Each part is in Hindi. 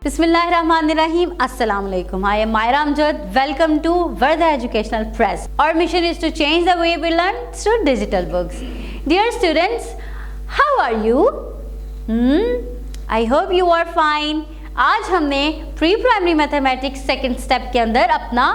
Bismillahirrahmanirrahim. Assalamualaikum. I am Myra Amjad. Welcome to Vardha Educational Press. Our mission is to change the way we learn through digital books. Dear students, how are you? I hope you are fine. आज हमने pre primary mathematics second step के अंदर अपना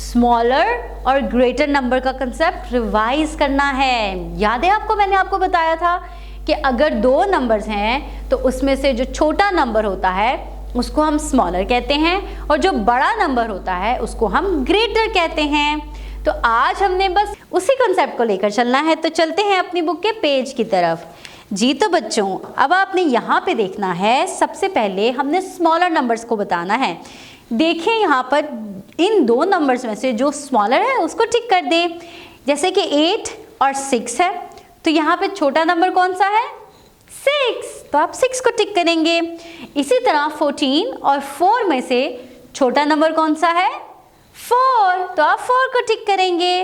स्मॉलर और ग्रेटर नंबर का कंसेप्ट रिवाइज करना है। याद है आपको, मैंने आपको बताया था कि अगर दो नंबर्स हैं तो उसमें से जो छोटा नंबर होता है उसको हम स्मॉलर कहते हैं और जो बड़ा नंबर होता है उसको हम ग्रेटर कहते हैं। तो आज हमने बस उसी कंसेप्ट को लेकर चलना है। तो चलते हैं अपनी बुक के पेज की तरफ। जी तो बच्चों, अब आपने यहाँ पे देखना है, सबसे पहले हमने स्मॉलर नंबर्स को बताना है। देखिए यहाँ पर इन दो नंबर्स में से जो स्मॉलर है उसको टिक कर दे। जैसे कि 8 और 6 है, तो यहाँ पे छोटा नंबर कौन सा है? 6, तो आप 6 को टिक करेंगे। इसी तरह 14 और 4 में से छोटा नंबर कौन सा है? 4, तो आप 4 को टिक करेंगे।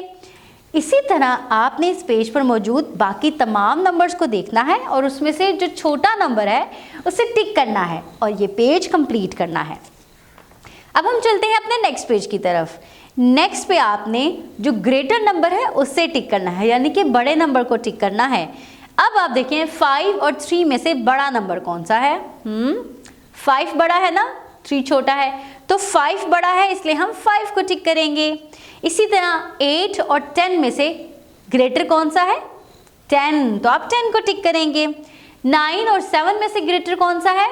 इसी तरह आपने इस पेज पर मौजूद बाकी तमाम नंबर्स को देखना है और उसमें से जो छोटा नंबर है उसे टिक करना है और ये पेज कंप्लीट करना है। अब हम चलते हैं अपने नेक्स्ट पेज की तरफ। नेक्स्ट पे आपने जो ग्रेटर नंबर है उससे टिक करना है, यानी कि बड़े नंबर को टिक करना है। अब आप देखें 5 और 3 में से बड़ा नंबर कौन सा है? 5 बड़ा है ना, 3 छोटा है, तो 5 बड़ा है इसलिए हम 5 को टिक करेंगे। इसी तरह 8 और 10 में से ग्रेटर कौन सा है? 10, तो आप 10 को टिक करेंगे। 9 और 7 में से ग्रेटर कौन सा है?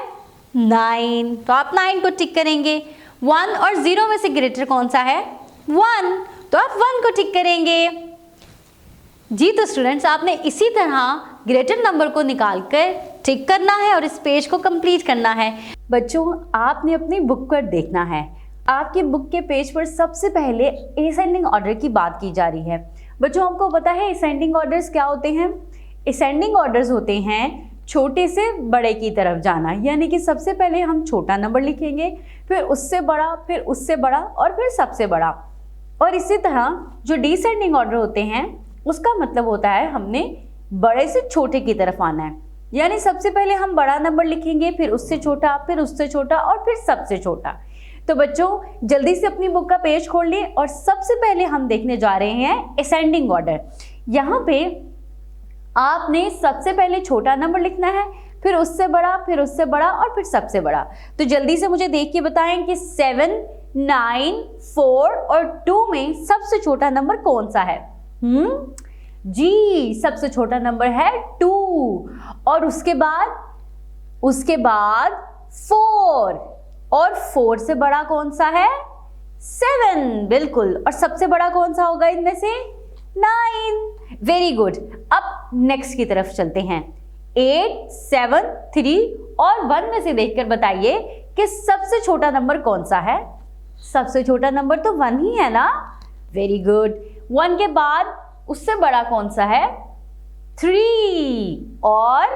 9, तो आप 9 को टिक करेंगे। 1 और 0 में से ग्रेटर कौन सा है? 1, तो आप 1 को टिक करेंगे। जी तो स्टूडेंट्स, आपने इसी तरह ग्रेटर नंबर को निकालकर टिक करना है और इस पेज को कंप्लीट करना है। बच्चों, आपने अपनी बुक पर देखना है। आपकी बुक के पेज पर सबसे पहले असेंडिंग ऑर्डर की बात की जा रही है। बच्चों, आपको पता है असेंडिंग ऑर्डर्स क्या होते हैं? असेंडिंग ऑर्डर्स होते हैं छोटे से बड़े की तरफ जाना, यानी कि सबसे पहले हम छोटा नंबर लिखेंगे, फिर उससे बड़ा, फिर उससे बड़ा और फिर सबसे बड़ा। और इसी तरह जो डिसेंडिंग ऑर्डर होते हैं उसका मतलब होता है हमने बड़े से छोटे की तरफ आना है, यानी सबसे पहले हम बड़ा नंबर लिखेंगे, फिर उससे छोटा, फिर उससे छोटा और फिर सबसे छोटा। तो बच्चों, जल्दी से अपनी बुक का पेज खोल लिए और सबसे पहले हम देखने जा रहे हैं असेंडिंग ऑर्डर। यहाँ पे आपने सबसे पहले छोटा नंबर लिखना है, फिर उससे बड़ा, फिर उससे बड़ा और फिर सबसे बड़ा। तो जल्दी से मुझे देख के बताएं कि 7, 9, 4 और 2 में सबसे छोटा नंबर कौन सा है? जी, सबसे छोटा नंबर है 2 और उसके बाद 4 और 4 से बड़ा कौन सा है? 7, बिल्कुल। और सबसे बड़ा कौन सा होगा इनमें से? 9। Very good. अब नेक्स्ट की तरफ चलते हैं। 8, 7, 3 और 1 में से देखकर बताइए कि सबसे छोटा नंबर कौन सा है? सबसे छोटा नंबर तो 1 ही है ना। Very good. 1 के बाद उससे बड़ा कौन सा है? 3 और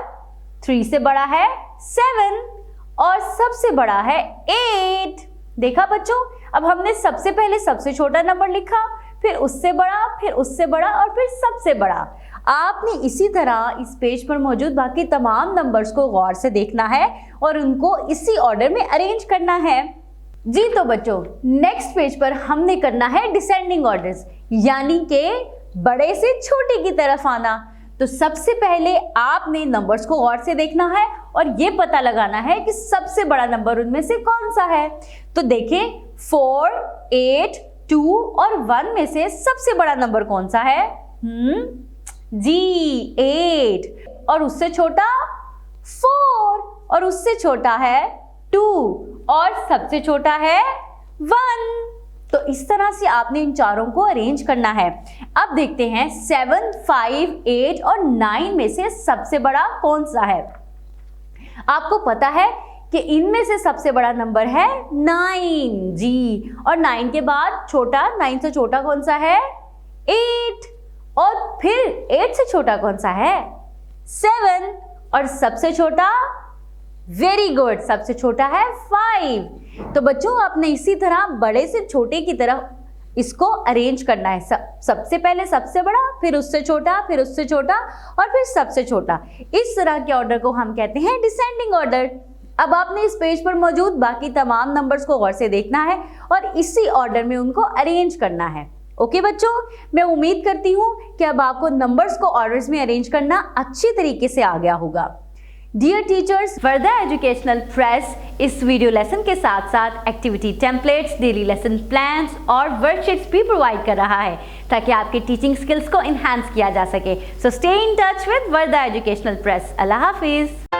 3 से बड़ा है 7 और सबसे बड़ा है 8। देखा बच्चों, अब हमने सबसे पहले सबसे छोटा नंबर लिखा, फिर उससे बड़ा, फिर उससे बड़ा और फिर सबसे बड़ा। आपने इसी तरह इस पेज पर मौजूद बाकी तमाम नंबर्स को गौर से देखना है और उनको इसी ऑर्डर में अरेंज करना है। जी तो बच्चों, नेक्स्ट पेज पर हमने करना है डिसेंडिंग ऑर्डर्स, यानी कि बड़े से छोटे की तरफ आना। तो सबसे पहले आपने नंबर्स को गौर से देखना है और ये पता लगाना है कि सबसे बड़ा नंबर उनमें से कौन सा है। तो देखें 4, 8, 2 और 1 में से सबसे बड़ा नंबर कौन सा है? जी, 8 और उससे छोटा 4 और उससे छोटा है 2 और सबसे छोटा है 1। तो इस तरह से आपने इन चारों को अरेंज करना है। अब देखते हैं 7, 5, 8 और 9 में से सबसे बड़ा कौन सा है? आपको पता है कि इनमें से सबसे बड़ा नंबर है 9। जी, और 9 के बाद छोटा, 9 से छोटा कौन सा है? 8 और फिर 8 से छोटा कौन सा है? 7 और सबसे छोटा? वेरी गुड, सबसे छोटा है 5। तो बच्चों, आपने इसी तरह बड़े से छोटे की तरफ इसको अरेंज करना है। सबसे पहले सबसे बड़ा, फिर उससे छोटा, फिर उससे छोटा और फिर सबसे छोटा। इस तरह के ऑर्डर को हम कहते हैं डिसेंडिंग ऑर्डर। अब आपने इस पेज पर मौजूद बाकी तमाम नंबर्स को गौर से देखना है और इसी ऑर्डर में उनको अरेंज करना है। ओके बच्चों, मैं उम्मीद करती हूँ कि अब आपको नंबर्स को ऑर्डर्स में अरेंज करना अच्छी तरीके से आ गया होगा। Dear teachers, Wardha educational press इस वीडियो लेसन के साथ साथ activity templates, daily lesson plans और वर्कशीट्स भी प्रोवाइड कर रहा है ताकि आपके टीचिंग स्किल्स को इन्हांस किया जा सके। So stay in touch with Wardha educational press. Allah Hafiz.